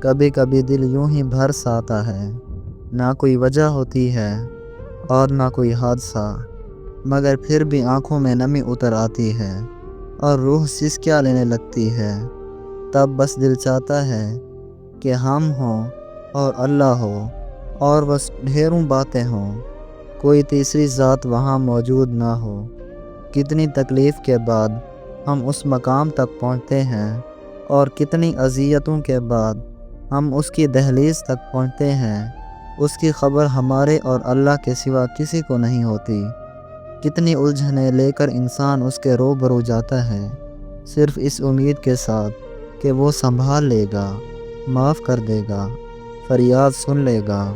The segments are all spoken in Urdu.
کبھی کبھی دل یوں ہی بھرس آتا ہے، نہ کوئی وجہ ہوتی ہے اور نہ کوئی حادثہ، مگر پھر بھی آنکھوں میں نمی اتر آتی ہے اور روح سسکیاں لینے لگتی ہے۔ تب بس دل چاہتا ہے کہ ہم ہوں اور اللہ ہو اور بس ڈھیروں باتیں ہوں، کوئی تیسری ذات وہاں موجود نہ ہو۔ کتنی تکلیف کے بعد ہم اس مقام تک پہنچتے ہیں اور کتنی اذیتوں کے بعد ہم اس کی دہلیز تک پہنچتے ہیں۔ اس کی خبر ہمارے اور اللہ کے سوا کسی کو نہیں ہوتی۔ کتنی الجھنیں لے کر انسان اس کے روبرو جاتا ہے، صرف اس امید کے ساتھ کہ وہ سنبھال لے گا، معاف کر دے گا، فریاد سن لے گا۔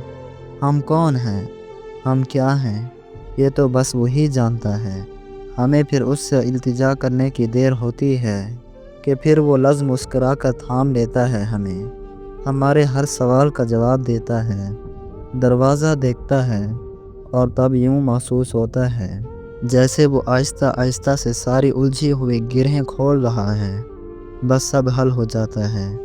ہم کون ہیں، ہم کیا ہیں، یہ تو بس وہی جانتا ہے۔ ہمیں پھر اس سے التجا کرنے کی دیر ہوتی ہے کہ پھر وہ لفظ مسکرا کر تھام لیتا ہے ہمیں، ہمارے ہر سوال کا جواب دیتا ہے، دروازہ دیکھتا ہے، اور تب یوں محسوس ہوتا ہے جیسے وہ آہستہ آہستہ سے ساری الجھی ہوئی گرہیں کھول رہا ہے۔ بس سب حل ہو جاتا ہے۔